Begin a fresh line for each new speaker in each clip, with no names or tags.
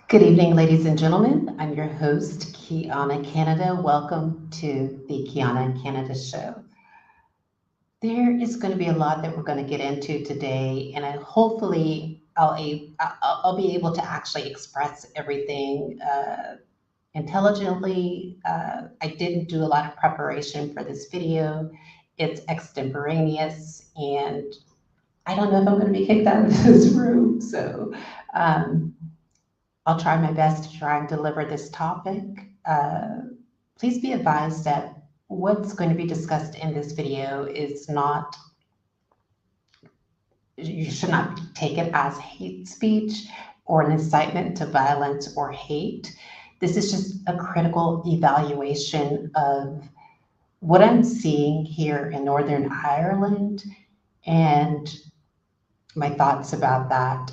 Good evening, ladies and gentlemen. I'm your host, Quianna Canada. Welcome to the Quianna Canada show. There is going to be a lot that we're going to get into today, and hopefully I'll be able to actually express everything intelligently. I didn't do a lot of preparation for this video. It's extemporaneous, and I don't know if I'm going to be kicked out of this room, so I'll try my best to try and deliver this topic. Please be advised that what's going to be discussed in this video is not, you should not take it as hate speech or an incitement to violence or hate. This is just a critical evaluation of what I'm seeing here in Northern Ireland and my thoughts about that.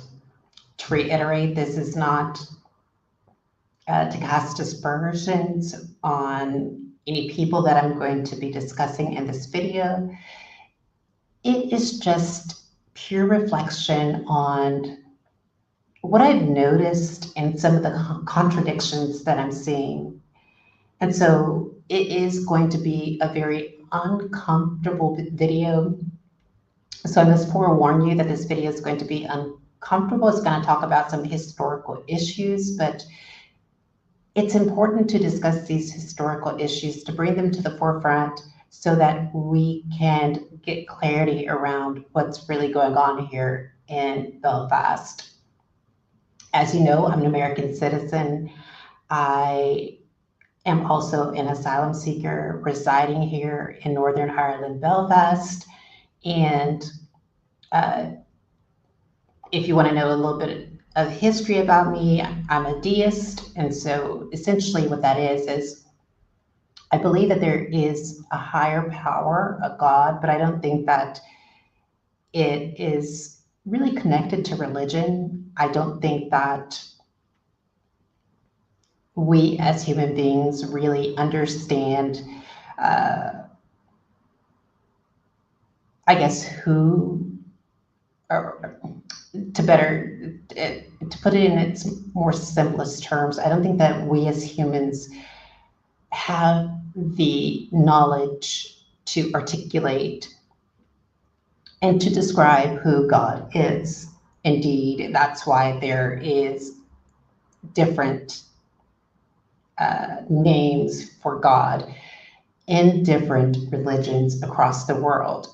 To reiterate, this is not to cast aspersions on any people that I'm going to be discussing in this video. It is just pure reflection on what I've noticed and some of the contradictions that I'm seeing. And so it is going to be a very uncomfortable video. So I must forewarn you that this video is going to be uncomfortable. It's going to talk about some historical issues, but it's important to discuss these historical issues, to bring them to the forefront so that we can get clarity around what's really going on here in Belfast. As you know, I'm an American citizen. I am also an asylum seeker residing here in Northern Ireland, Belfast. And if you want to know a little bit of history about me, I'm a deist. And so essentially what that is I believe that there is a higher power, a God, but I don't think that it is really connected to religion. I don't think that we as human beings really understand, I guess, who, or to put it in its more simplest terms, I don't think that we as humans have the knowledge to articulate and to describe who God is. Indeed, that's why there is different names for God in different religions across the world.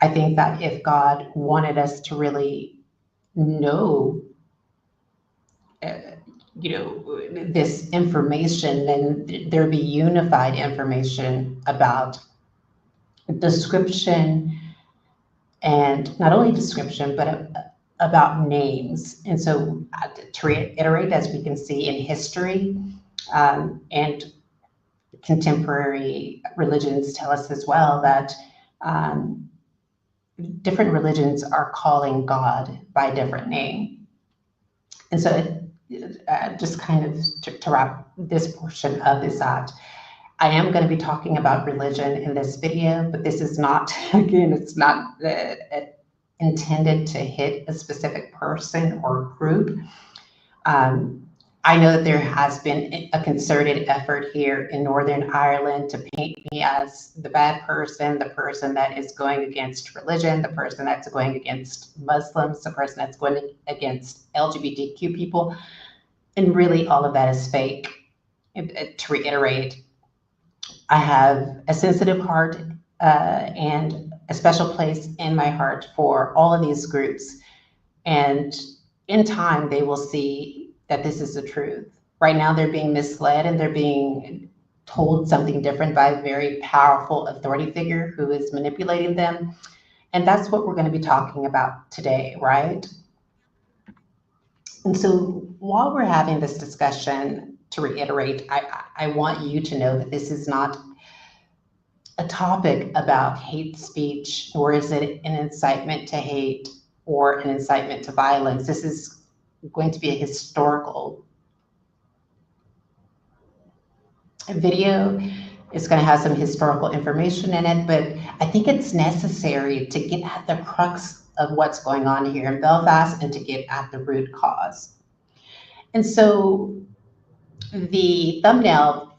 I think that if God wanted us to really know this information, then there'd be unified information about description, and not only description, but about names. And so to reiterate, as we can see in history, and contemporary religions tell us as well that different religions are calling God by a different name. And so just kind of to wrap this portion of this out, I am going to be talking about religion in this video, but this is not, again, it's not intended to hit a specific person or group. I know that there has been a concerted effort here in Northern Ireland to paint me as the bad person, the person that is going against religion, the person that's going against Muslims, the person that's going against LGBTQ people. And really all of that is fake. To reiterate, I have a sensitive heart and a special place in my heart for all of these groups. And in time, they will see that this is the truth. Right now, they're being misled and they're being told something different by a very powerful authority figure who is manipulating them. And that's what we're going to be talking about today, right? And so while we're having this discussion, to reiterate, I want you to know that this is not a topic about hate speech, nor is it an incitement to hate or an incitement to violence. This is going to be a historical video. It's going to have some historical information in it, but I think it's necessary to get at the crux of what's going on here in Belfast and to get at the root cause. And so the thumbnail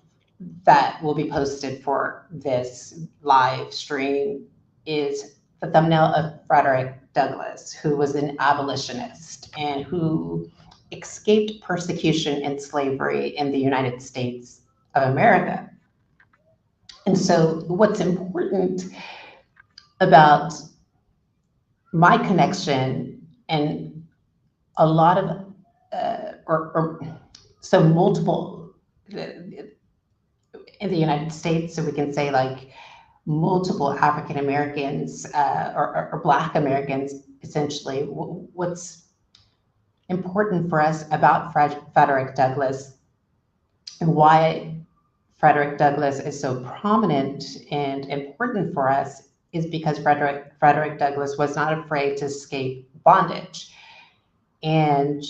that will be posted for this live stream is the thumbnail of Frederick Douglass, who was an abolitionist and who escaped persecution and slavery in the United States of America. And so what's important about my connection and a lot of, so multiple, in the United States, so we can say like multiple African Americans or Black Americans, essentially, what's important for us about Frederick Douglass and why Frederick Douglass is so prominent and important for us is because Frederick Douglass was not afraid to escape bondage. And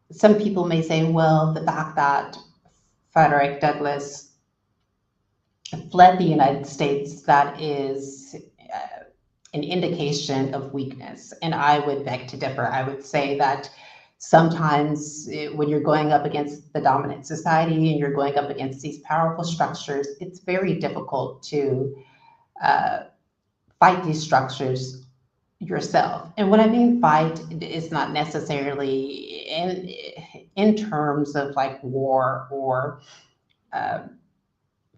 some people may say, well, the fact that Frederick Douglass fled the United States, that is an indication of weakness. And I would beg to differ. I would say that sometimes when you're going up against the dominant society and you're going up against these powerful structures, it's very difficult to fight these structures yourself. And when I mean fight, it's not necessarily in terms of like war or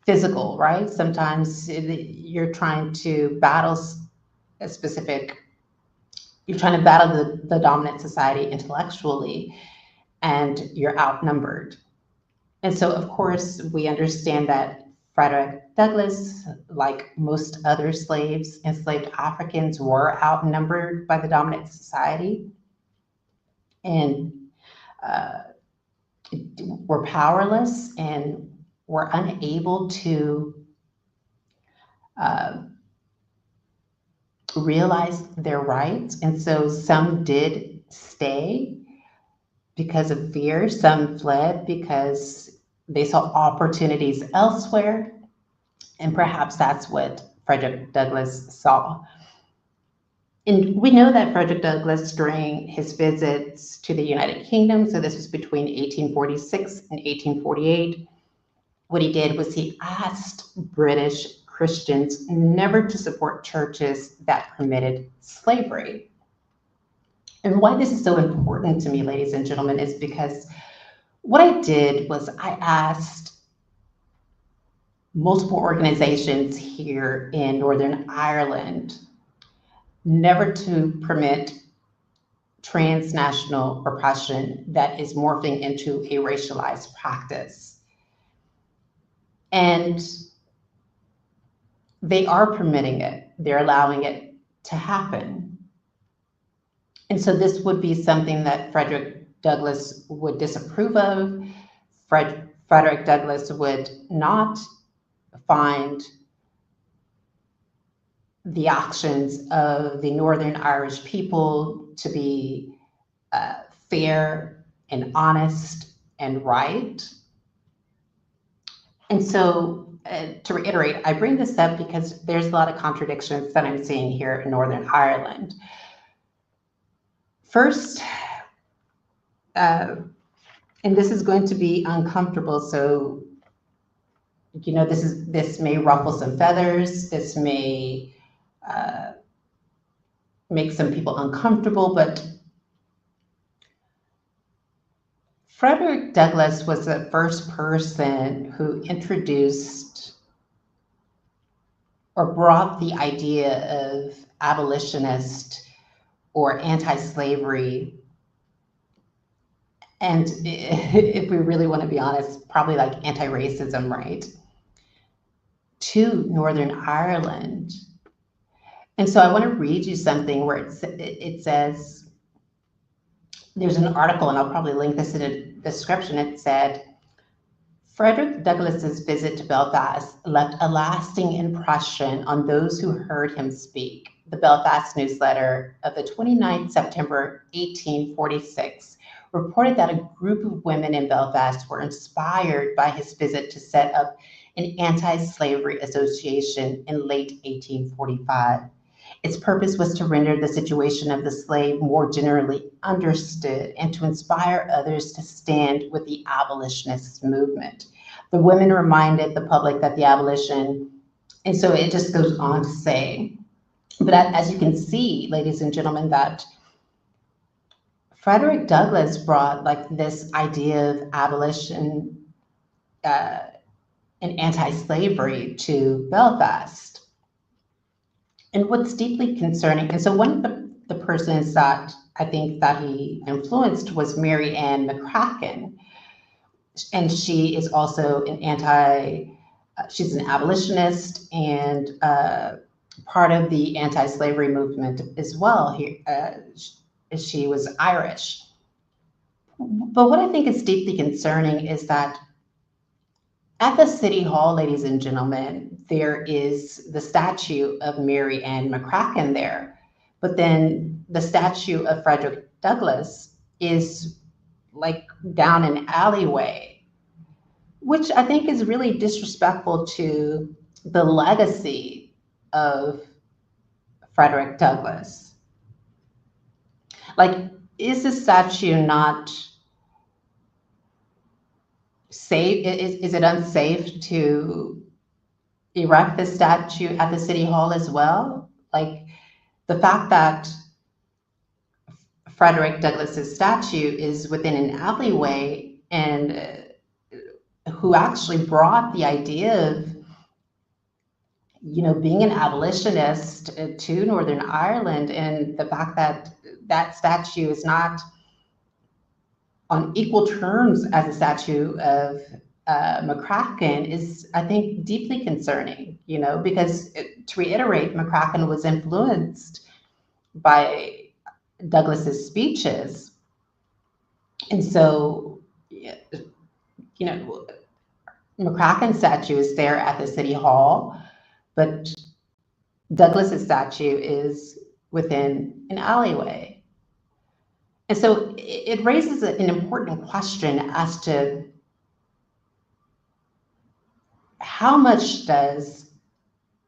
physical, right? Sometimes you're trying to battle you're trying to battle the dominant society intellectually, and you're outnumbered. And so, of course, we understand that Frederick Douglass, like most other slaves, enslaved Africans, were outnumbered by the dominant society and were powerless and were unable to realize their rights. And so some did stay because of fear, some fled because they saw opportunities elsewhere, and perhaps that's what Frederick Douglass saw. And we know that Frederick Douglass, during his visits to the United Kingdom, so this was between 1846 and 1848, what he did was he asked British Christians never to support churches that permitted slavery. And why this is so important to me, ladies and gentlemen, is because what I did was I asked multiple organizations here in Northern Ireland never to permit transnational oppression that is morphing into a racialized practice. And they are permitting it. They're allowing it to happen. And so this would be something that Frederick Douglass would disapprove of. Frederick Douglass would not find the actions of the Northern Irish people to be fair and honest and right. And so to reiterate, I bring this up because there's a lot of contradictions that I'm seeing here in Northern Ireland. First, and this is going to be uncomfortable, so you know, this may ruffle some feathers, this may make some people uncomfortable, but Frederick Douglass was the first person who introduced or brought the idea of abolitionist or anti-slavery, and if we really want to be honest, probably like anti-racism, right, to Northern Ireland. And so I want to read you something where it says, there's an article, and I'll probably link this in the description. It said, Frederick Douglass's visit to Belfast left a lasting impression on those who heard him speak. The Belfast newsletter of the 29th September 1846 reported that a group of women in Belfast were inspired by his visit to set up an anti-slavery association in late 1845. Its purpose was to render the situation of the slave more generally understood and to inspire others to stand with the abolitionist movement. The women reminded the public that the abolition, and so it just goes on to say, but as you can see, ladies and gentlemen, that Frederick Douglass brought like this idea of abolition and anti-slavery to Belfast. And what's deeply concerning, and so one of the persons that I think that he influenced was Mary Ann McCracken. And she is also she's an abolitionist and part of the anti-slavery movement as well. She was Irish. But what I think is deeply concerning is that at the City Hall, ladies and gentlemen, there is the statue of Mary Ann McCracken there. But then the statue of Frederick Douglass is like down an alleyway, which I think is really disrespectful to the legacy of Frederick Douglass. Like, is the statue not safe? Is it unsafe to erect the statue at the City Hall as well? Like, the fact that Frederick Douglass's statue is within an alleyway, and who actually brought the idea of, you know, being an abolitionist to Northern Ireland, and the fact that that statue is not on equal terms as a statue of McCracken is, I think, deeply concerning, you know, because to reiterate, McCracken was influenced by Douglass's speeches. And so, you know, McCracken's statue is there at the City Hall, but Douglass's statue is within an alleyway. And so it raises an important question as to how much does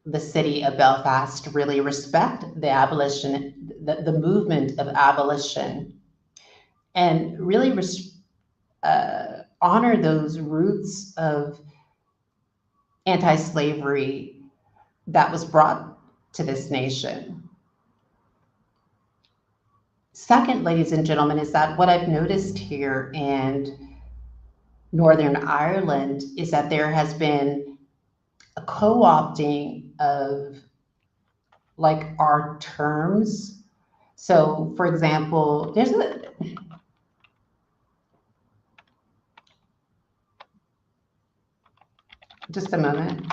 the city of Belfast really respect the abolition, the movement of abolition, and really honor those roots of anti-slavery that was brought to this nation. Second, ladies and gentlemen, is that what I've noticed here in Northern Ireland is that there has been a co-opting of like our terms. So for example, there's just a moment.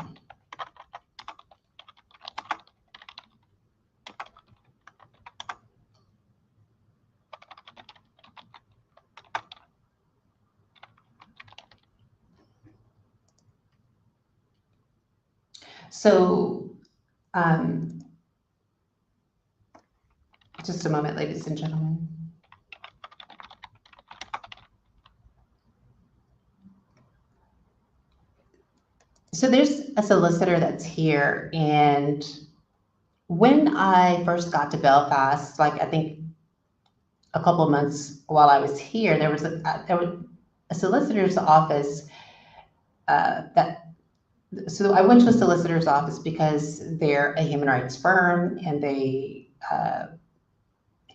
So, just a moment, ladies and gentlemen. So there's a solicitor that's here, and when I first got to Belfast, like I think a couple of months while I was here, there was a solicitor's office so I went to a solicitor's office because they're a human rights firm and they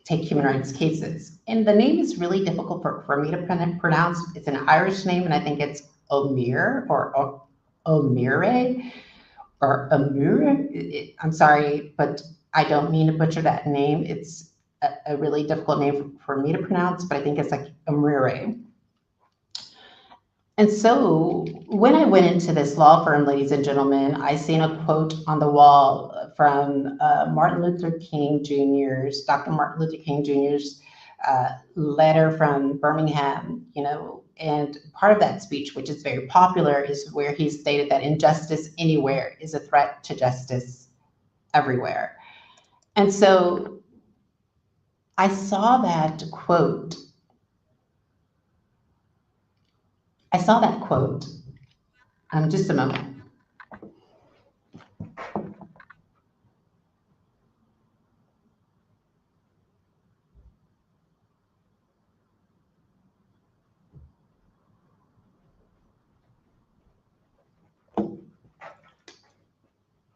take human rights cases. And the name is really difficult for me to pronounce. It's an Irish name, and I think it's Ó Muirigh or Ó Muirigh or Ó Muirigh. I'm sorry, but I don't mean to butcher that name. It's a really difficult name for me to pronounce, but I think it's like Ó Muirigh. And so when I went into this law firm, ladies and gentlemen, I seen a quote on the wall from Martin Luther King Jr.'s, Dr. Martin Luther King Jr.'s letter from Birmingham, you know, and part of that speech, which is very popular, is where he stated that injustice anywhere is a threat to justice everywhere. And so I saw that quote. Just a moment.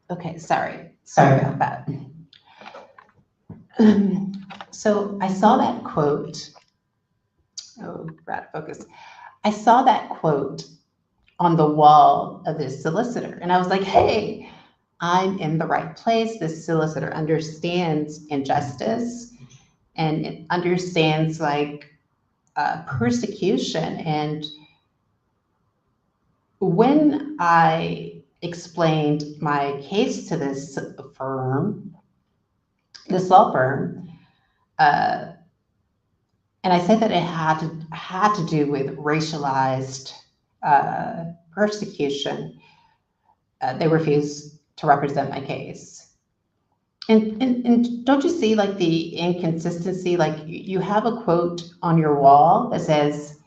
Okay, sorry about that. So I saw that quote. Oh, out of focus. I saw that quote on the wall of this solicitor, and I was like, hey, I'm in the right place. This solicitor understands injustice and it understands like persecution. And when I explained my case to this law firm, and I said that it had to do with racialized persecution, they refused to represent my case. And don't you see like the inconsistency? Like you have a quote on your wall that says,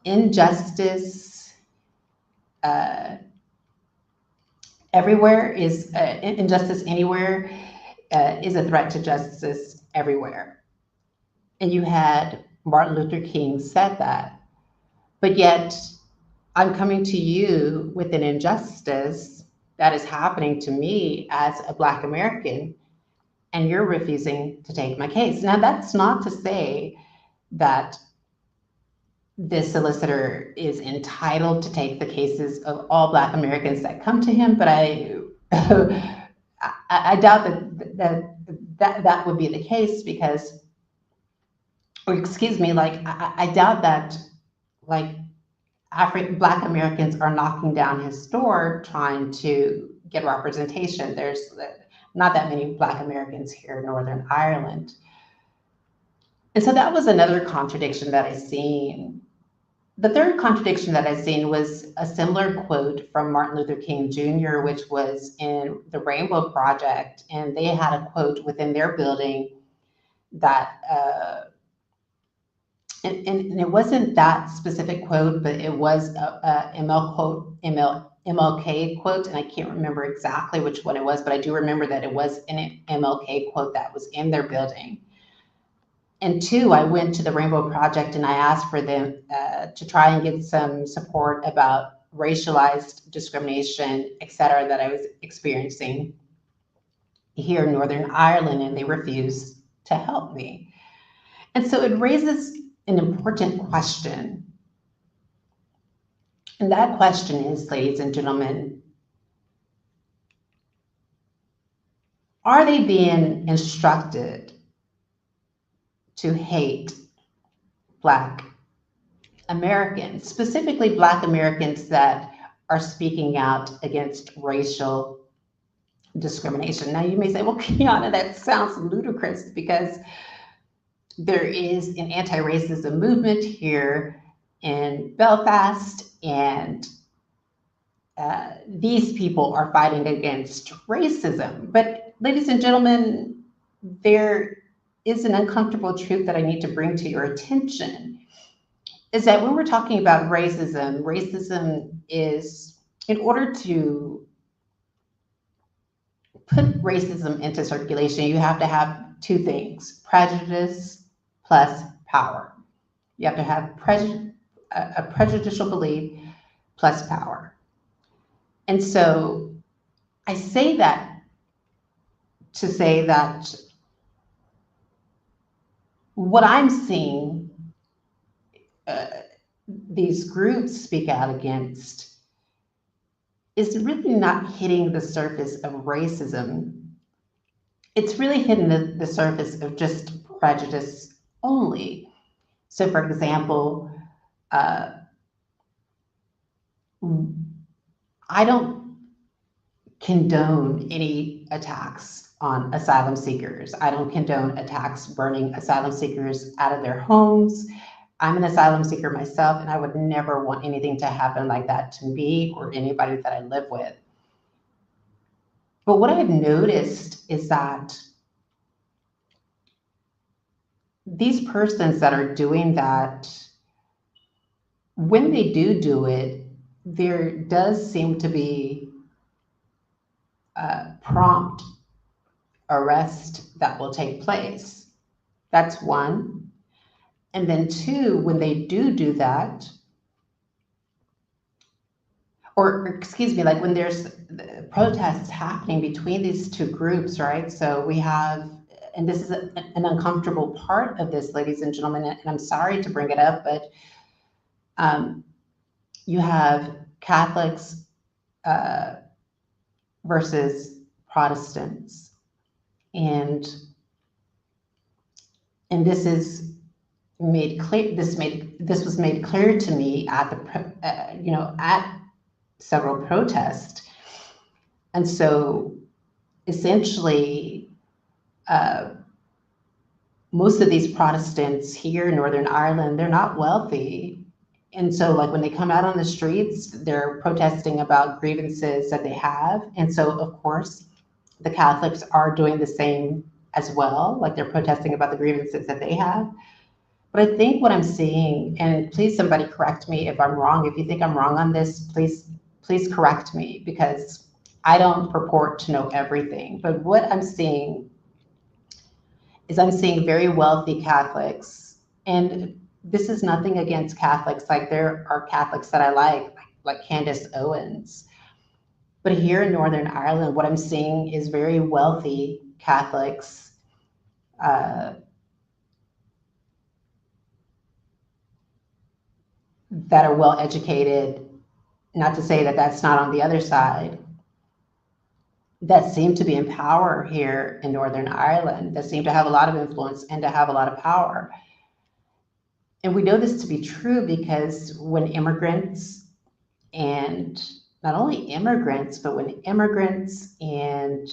injustice everywhere is, injustice anywhere is a threat to justice everywhere. And you had Martin Luther King said that, but yet I'm coming to you with an injustice that is happening to me as a Black American, and you're refusing to take my case. Now, that's not to say that this solicitor is entitled to take the cases of all Black Americans that come to him, but I doubt that would be the case, because, or excuse me, like I doubt that like Black Americans are knocking down his door trying to get representation. There's not that many Black Americans here in Northern Ireland. And so that was another contradiction that I seen. The third contradiction that I seen was a similar quote from Martin Luther King Jr., which was in the Rainbow Project. And they had a quote within their building that, and it wasn't that specific quote, but it was a MLK quote, and I can't remember exactly which one it was, but I do remember that it was an MLK quote that was in their building. And two, I went to the Rainbow Project and I asked for them to try and get some support about racialized discrimination, et cetera, that I was experiencing here in Northern Ireland, and they refused to help me. And so it raises an important question. And that question is, ladies and gentlemen, are they being instructed to hate Black Americans, specifically Black Americans that are speaking out against racial discrimination? Now you may say, well, Quianna, that sounds ludicrous, because there is an anti-racism movement here in Belfast, and these people are fighting against racism. But ladies and gentlemen, there is an uncomfortable truth that I need to bring to your attention, is that when we're talking about racism, racism is, in order to put racism into circulation, you have to have two things: prejudice plus power. You have to have a prejudicial belief plus power. And so I say that to say that what I'm seeing these groups speak out against is really not hitting the surface of racism. It's really hitting the surface of just prejudice only. So for example, I don't condone any attacks on asylum seekers. I don't condone attacks burning asylum seekers out of their homes. I'm an asylum seeker myself, and I would never want anything to happen like that to me or anybody that I live with. But what I've noticed is that these persons that are doing that, when they do it, there does seem to be prompt arrest that will take place. That's one. And then two, when they do that, or excuse me, like when there's protests happening between these two groups, right? So we have, and this is an uncomfortable part of this, ladies and gentlemen, and I'm sorry to bring it up, but you have Catholics versus Protestants, and this is made clear. This was made clear to me at the at several protests, and so essentially, most of these Protestants here in Northern Ireland, they're not wealthy. And so like when they come out on the streets, they're protesting about grievances that they have. And so of course, the Catholics are doing the same as well. Like they're protesting about the grievances that they have. But I think what I'm seeing, and please somebody correct me if I'm wrong. If you think I'm wrong on this, please correct me, because I don't purport to know everything. But what I'm seeing is I'm seeing very wealthy Catholics, and this is nothing against Catholics. Like there are Catholics that I like Candace Owens. But here in Northern Ireland, what I'm seeing is very wealthy Catholics that are well educated, not to say that that's not on the other side, that seem to be in power here in Northern Ireland, that seem to have a lot of influence and to have a lot of power. And we know this to be true because when immigrants, and not only immigrants, but when immigrants and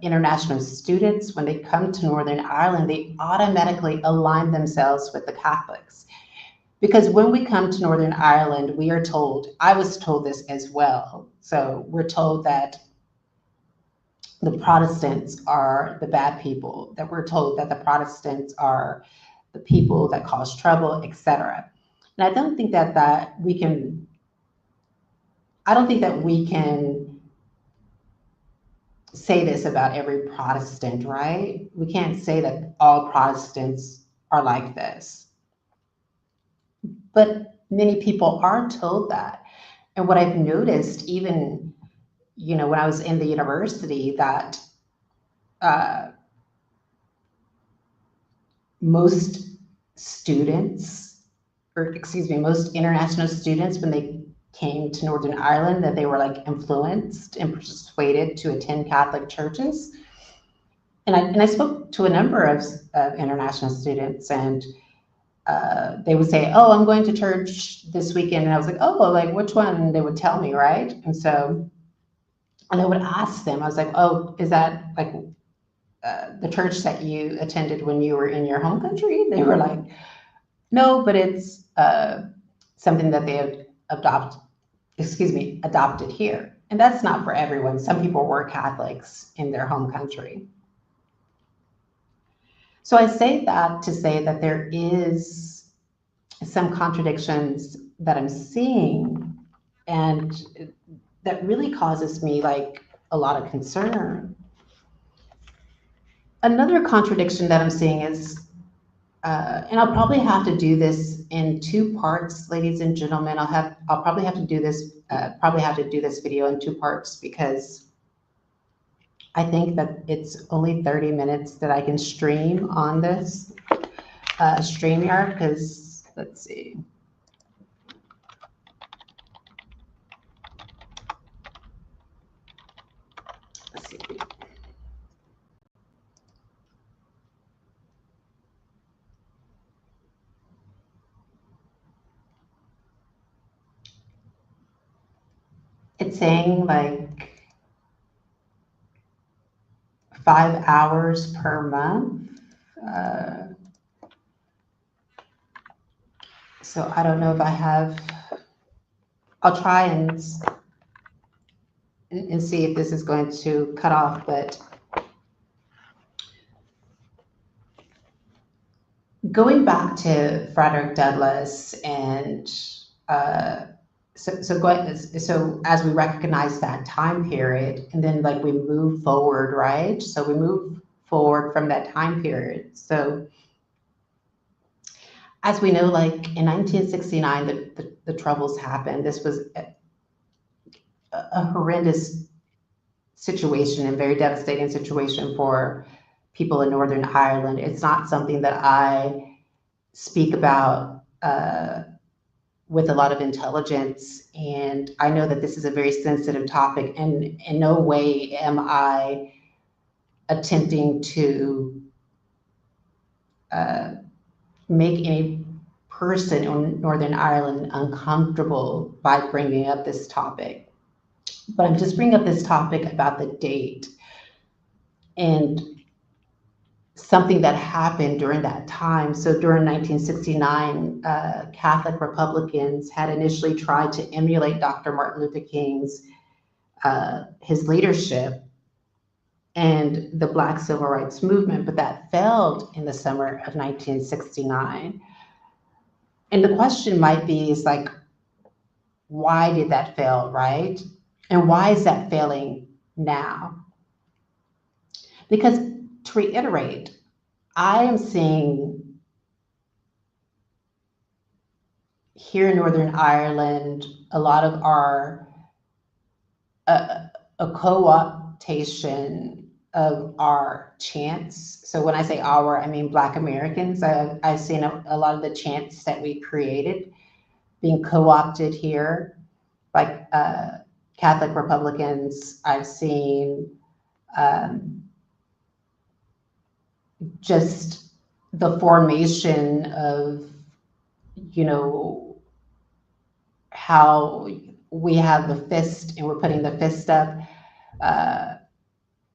international students, when they come to Northern Ireland, they automatically align themselves with the Catholics. Because when we come to Northern Ireland, we are told, I was told this as well, so we're told that the Protestants are the bad people, that we're told that the Protestants are the people that cause trouble, etc. And I don't think that we can say this about every Protestant, right? We can't say that all Protestants are like this. But many people are told that. And what I've noticed, even, when I was in the university, that most international students, when they came to Northern Ireland, that they were like influenced and persuaded to attend Catholic churches. And I spoke to a number of international students, and they would say, "Oh, I'm going to church this weekend," and I was like, "Oh, well, like which one?" And they would tell me, right? And I would ask them. I was like, "Oh, is that like the church that you attended when you were in your home country?" They were like, "No, but it's something that they have adopted here." And that's not for everyone. Some people were Catholics in their home country. So I say that to say that there is some contradictions that I'm seeing, and that really causes me like a lot of concern. Another contradiction that I'm seeing is, and I'll probably have to do this in two parts, ladies and gentlemen. I'll probably have to do this video in two parts, because I think that it's only 30 minutes that I can stream on this StreamYard, because let's see. It's saying like 5 hours per month. So I don't know if I have, I'll try and see if this is going to cut off, but going back to Frederick Douglass, and so as we recognize that time period, and then like we move forward, right? So we move forward from that time period. So as we know, like in 1969, the Troubles happened. This was a horrendous situation and very devastating situation for people in Northern Ireland. It's not something that I speak about with a lot of intelligence, and I know that this is a very sensitive topic, and in no way am I attempting to make any person in Northern Ireland uncomfortable by bringing up this topic. But I'm just bringing up this topic about the date and something that happened during that time. So during 1969, Catholic Republicans had initially tried to emulate Dr. Martin Luther King's his leadership and the Black Civil Rights Movement, but that failed in the summer of 1969. And the question might be, is like, why did that fail, right? And why is that failing now? Because, to reiterate, I am seeing here in Northern Ireland a lot of our a co-optation of our chants. So when I say our, I mean Black Americans. I've seen a lot of the chants that we created being co-opted here, like Catholic Republicans. I've seen just the formation of, you know, how we have the fist and we're putting the fist up.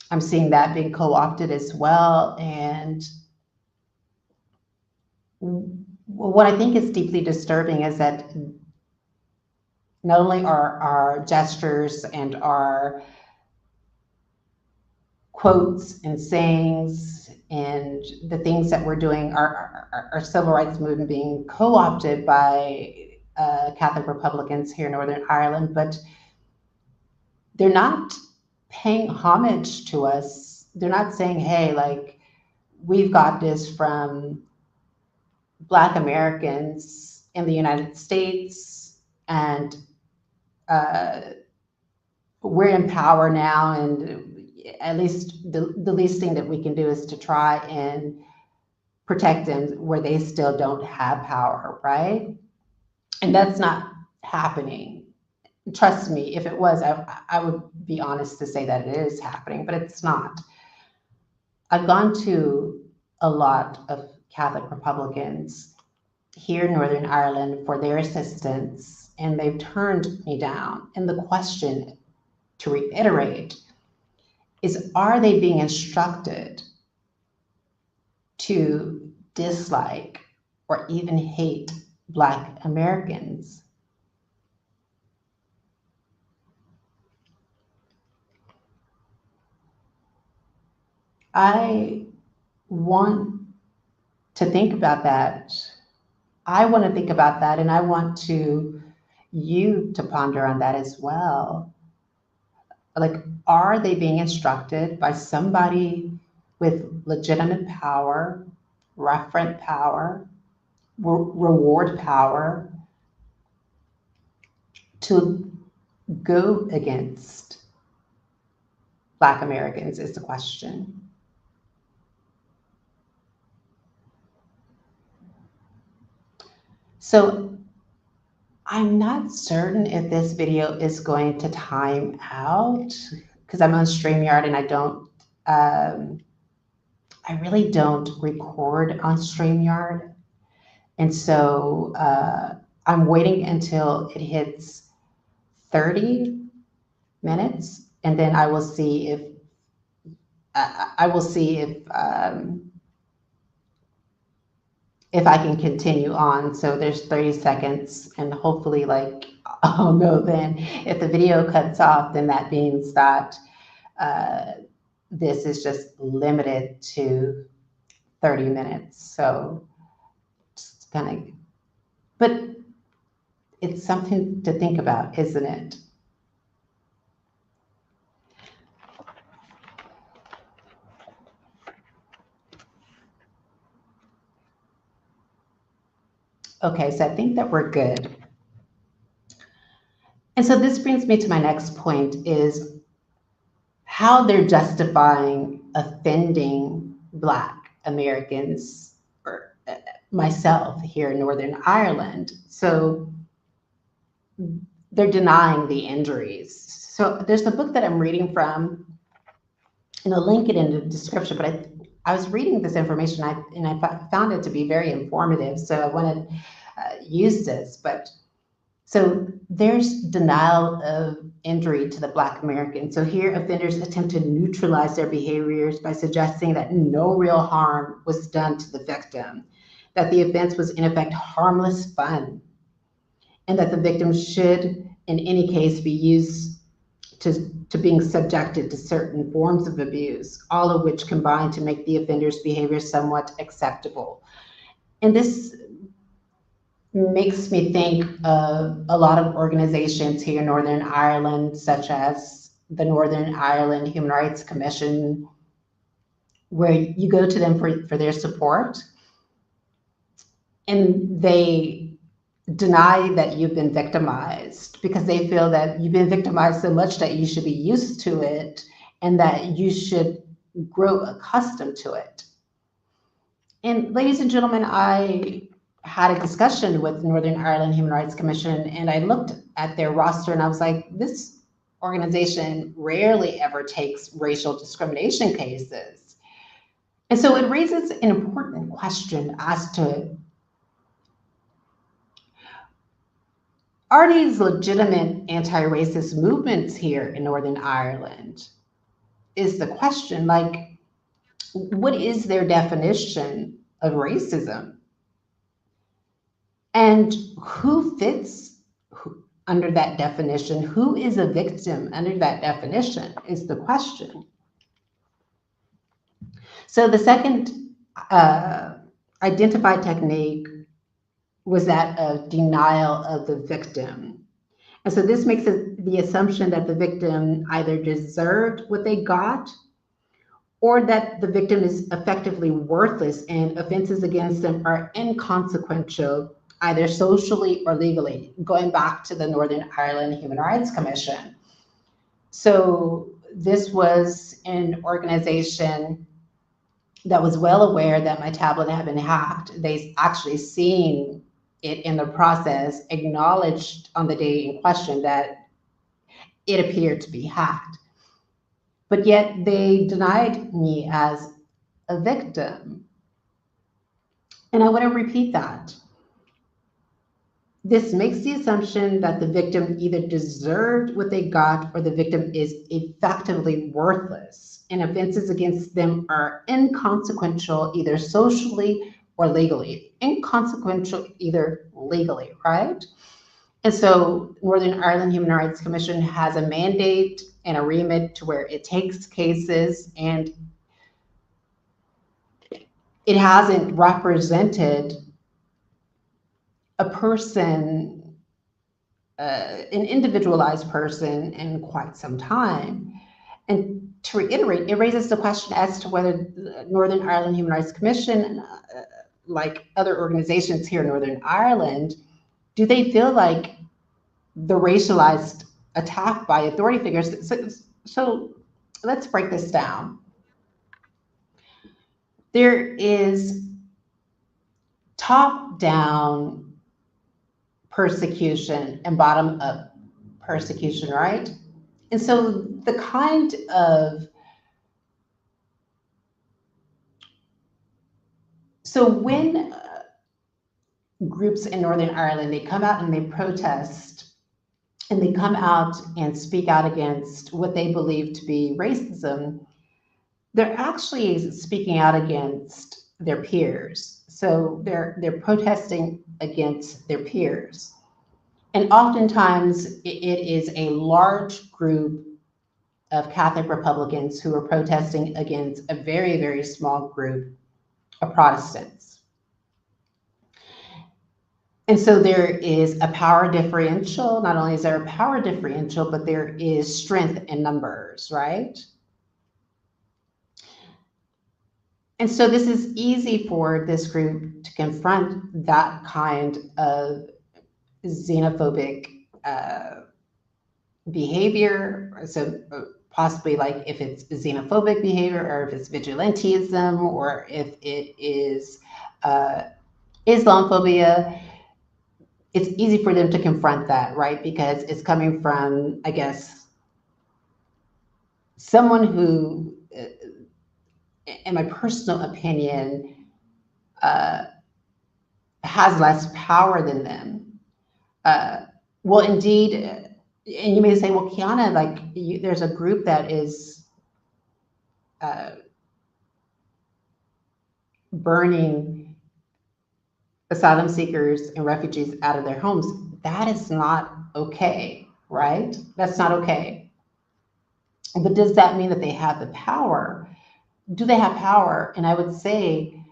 I'm seeing that being co-opted as well. And what I think is deeply disturbing is that not only are our gestures and our quotes and sayings and the things that we're doing, our civil rights movement being co-opted by Catholic Republicans here in Northern Ireland, but they're not paying homage to us. They're not saying, hey, like, we've got this from Black Americans in the United States, and we're in power now, and at least the least thing that we can do is to try and protect them where they still don't have power, right? And that's not happening. Trust me, if it was, I would be honest to say that it is happening, but it's not. I've gone to a lot of Catholic Republicans here in Northern Ireland for their assistance, and they've turned me down. And the question, to reiterate, is, are they being instructed to dislike or even hate Black Americans? I want to think about that. I want to think about that, and I want you to ponder on that as well. Like, are they being instructed by somebody with legitimate power, referent power, reward power, to go against Black Americans, is the question. So I'm not certain if this video is going to time out, because I'm on StreamYard and I really don't record on StreamYard. And so I'm waiting until it hits 30 minutes, and then I will see if if I can continue on. So there's 30 seconds, and hopefully, like, I'll know then. If the video cuts off, then that means that this is just limited to 30 minutes. So just kind of, but it's something to think about, isn't it? Okay, so I think that we're good. And so this brings me to my next point, is how they're justifying offending Black Americans, or myself here in Northern Ireland. So they're denying the injuries. So there's a book that I'm reading from, and I'll link it in the description, but I was reading this information and I found it to be very informative. So I want to use this. But so there's denial of injury to the Black American. So here offenders attempt to neutralize their behaviors by suggesting that no real harm was done to the victim, that the offense was in effect harmless fun, and that the victim should in any case be used to being subjected to certain forms of abuse, all of which combine to make the offender's behavior somewhat acceptable. And this makes me think of a lot of organizations here in Northern Ireland, such as the Northern Ireland Human Rights Commission, where you go to them for their support, and they deny that you've been victimized because they feel that you've been victimized so much that you should be used to it and that you should grow accustomed to it. And ladies and gentlemen, I had a discussion with Northern Ireland Human Rights Commission, and I looked at their roster and I was like, this organization rarely ever takes racial discrimination cases. And so it raises an important question as to, are these legitimate anti-racist movements here in Northern Ireland? Is the question. Like, what is their definition of racism? And who fits under that definition? Who is a victim under that definition is the question. So the second identified technique was that of denial of the victim. And so this makes it the assumption that the victim either deserved what they got, or that the victim is effectively worthless and offenses against them are inconsequential, either socially or legally, going back to the Northern Ireland Human Rights Commission. So this was an organization that was well aware that my tablet had been hacked. They actually seen it in the process, acknowledged on the day in question that it appeared to be hacked. But yet they denied me as a victim. And I want to repeat that. This makes the assumption that the victim either deserved what they got or the victim is effectively worthless, and offenses against them are inconsequential either socially or legally. Inconsequential either legally, right? And so Northern Ireland Human Rights Commission has a mandate and a remit to where it takes cases, and it hasn't represented a person, an individualized person in quite some time. And to reiterate, it raises the question as to whether the Northern Ireland Human Rights Commission, like other organizations here in Northern Ireland, do they feel like the racialized attack by authority figures? So let's break this down. There is top-down persecution and bottom-up persecution, right? And so the kind of, so when groups in Northern Ireland, they come out and they protest, and they come out and speak out against what they believe to be racism, they're actually speaking out against their peers. So they're protesting against their peers. And oftentimes it is a large group of Catholic Republicans who are protesting against a very, very small group of Protestants. And so there is a power differential. Not only is there a power differential, but there is strength in numbers, right? And so this is easy for this group to confront that kind of xenophobic behavior. So possibly like if it's xenophobic behavior, or if it's vigilantism, or if it is Islamophobia, it's easy for them to confront that, right? Because it's coming from, I guess, someone who, in my personal opinion, has less power than them. Well, indeed, and you may say, well, Quianna, like, there's a group that is burning asylum seekers and refugees out of their homes. That is not okay, right? That's not okay. But does that mean that they have the power? Do they have power? And I would say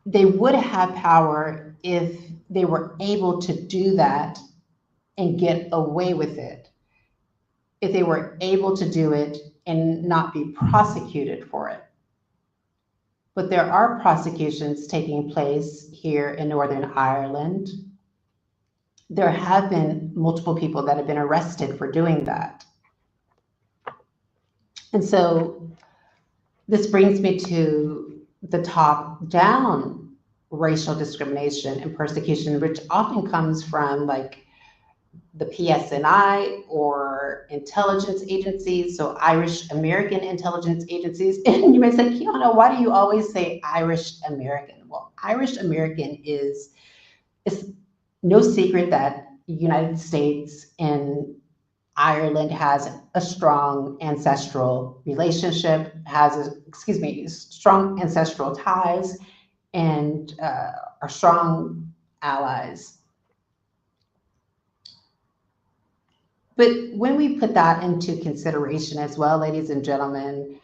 they would have power if they were able to do that and get away with it. If they were able to do it and not be prosecuted for it. But there are prosecutions taking place here in Northern Ireland. There have been multiple people that have been arrested for doing that. And so this brings me to the top-down racial discrimination and persecution, which often comes from like the PSNI or intelligence agencies, so Irish American intelligence agencies. And you may say, Quianna, why do you always say Irish American? Well, Irish American is, it's no secret that the United States and Ireland has a strong ancestral relationship, has, strong ancestral ties, and are strong allies. But when we put that into consideration as well, ladies and gentlemen,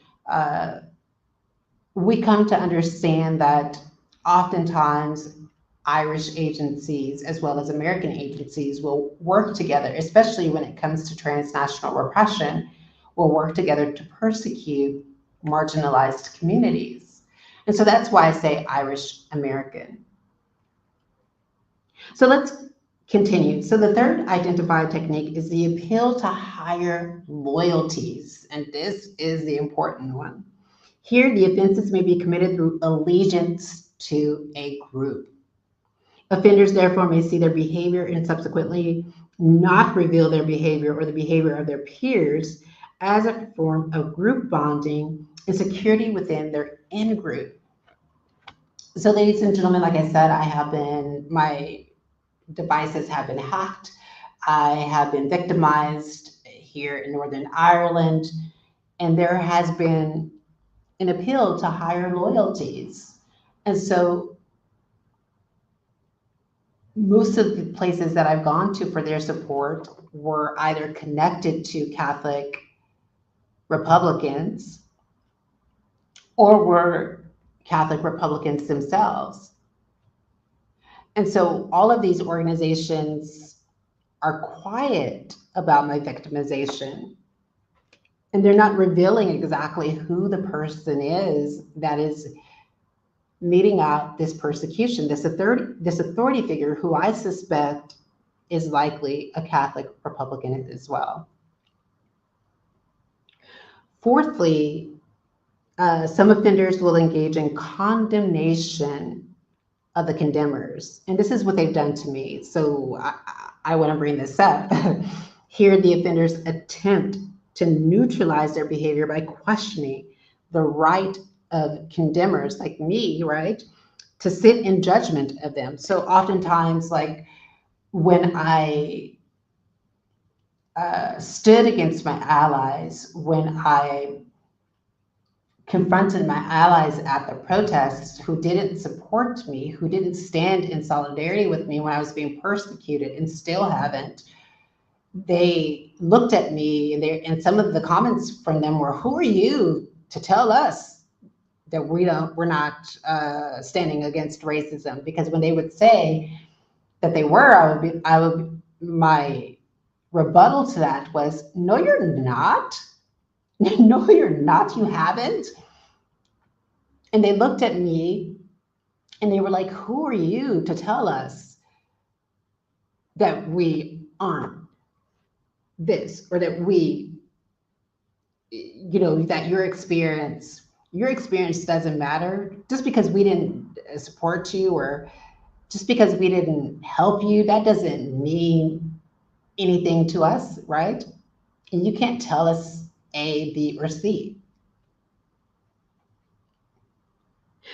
we come to understand that oftentimes Irish agencies as well as American agencies will work together, especially when it comes to transnational repression, will work together to persecute marginalized communities. And so that's why I say Irish American. So let's continue. So the third identified technique is the appeal to higher loyalties. And this is the important one. Here, the offenses may be committed through allegiance to a group. Offenders therefore may see their behavior and subsequently not reveal their behavior or the behavior of their peers as a form of group bonding and security within their in-group. So ladies and gentlemen, like I said, my devices have been hacked. I have been victimized here in Northern Ireland, and there has been an appeal to higher loyalties. And so most of the places that I've gone to for their support were either connected to Catholic Republicans or were Catholic Republicans themselves. And so all of these organizations are quiet about my victimization, and they're not revealing exactly who the person is that is meting out this persecution, this authority figure who I suspect is likely a Catholic Republican as well. Fourthly, some offenders will engage in condemnation of the condemners. And this is what they've done to me. So I want to bring this up. Here, the offenders attempt to neutralize their behavior by questioning the right of condemners like me, right, to sit in judgment of them. So oftentimes, like when I stood against my allies, when I confronted my allies at the protests who didn't support me, who didn't stand in solidarity with me when I was being persecuted and still haven't, they looked at me and some of the comments from them were, who are you to tell us that we're not standing against racism? Because when they would say that they were, my rebuttal to that was, no, you're not. No, you're not, you haven't. And they looked at me And they were like, who are you to tell us that we aren't this, or that we, that your experience doesn't matter? Just because we didn't support you, or just because we didn't help you, that doesn't mean anything to us, right? And you can't tell us A, B, or C.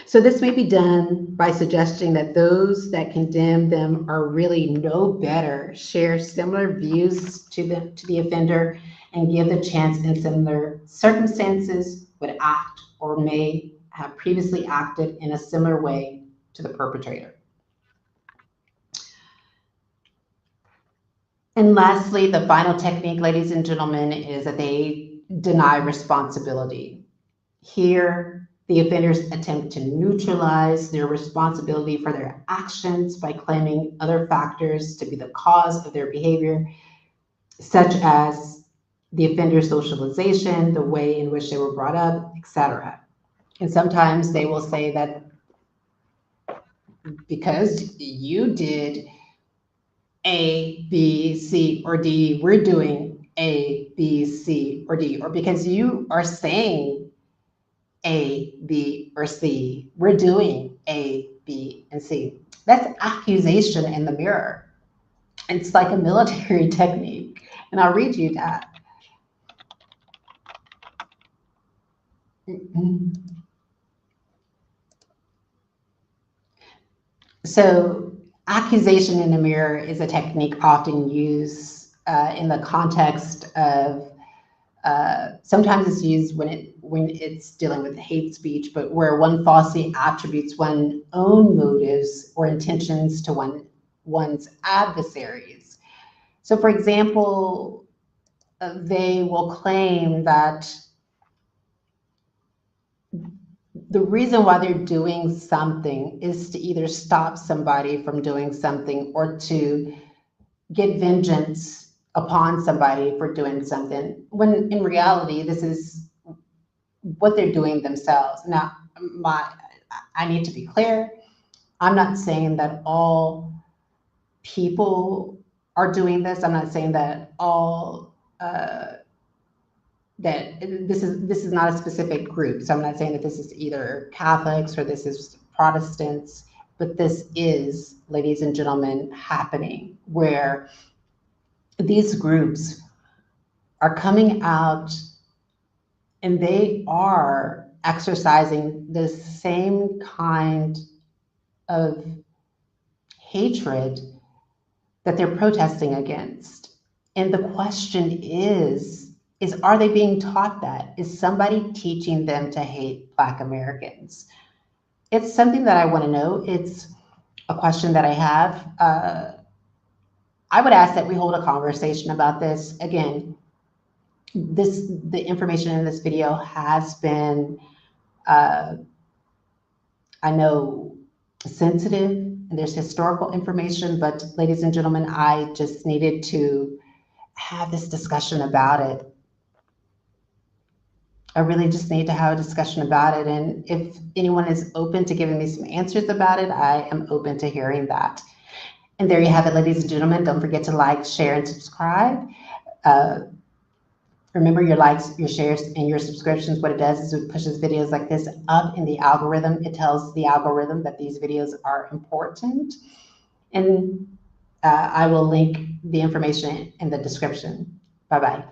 So this may be done by suggesting that those that condemn them are really no better, share similar views to the offender, and give the chance in similar circumstances would act or may have previously acted in a similar way to the perpetrator. And lastly, the final technique, ladies and gentlemen, is that they deny responsibility. Here, the offenders attempt to neutralize their responsibility for their actions by claiming other factors to be the cause of their behavior, such as the offender's socialization, the way in which they were brought up, etc. And sometimes they will say that because you did A, B, C, or D, we're doing A, B, C, or D, or because you are saying A, B, or C, we're doing A, B, and C. That's accusation in the mirror. It's like a military technique, and I'll read you that. So accusation in the mirror is a technique often used in the context of, sometimes it's used when it's dealing with hate speech, but where one falsely attributes one's own motives or intentions to one's adversaries. So for example, they will claim that the reason why they're doing something is to either stop somebody from doing something or to get vengeance upon somebody for doing something, when in reality, this is what they're doing themselves. Now, I need to be clear. I'm not saying that all people are doing this. I'm not saying that all that this is not a specific group. So I'm not saying that this is either Catholics or this is Protestants, but this is, ladies and gentlemen, happening, where these groups are coming out and they are exercising the same kind of hatred that they're protesting against. And the question is are they being taught that? Is somebody teaching them to hate Black Americans? It's something that I want to know. It's a question that I have. I would ask that we hold a conversation about this. Again, the information in this video has been, I know, sensitive, and there's historical information, but ladies and gentlemen, I just needed to have this discussion about it. I really just need to have a discussion about it. And if anyone is open to giving me some answers about it, I am open to hearing that. And there you have it, ladies and gentlemen. Don't forget to like, share, and subscribe. Remember, your likes, your shares, and your subscriptions, what it does is it pushes videos like this up in the algorithm. It tells the algorithm that these videos are important. And I will link the information in the description. Bye-bye.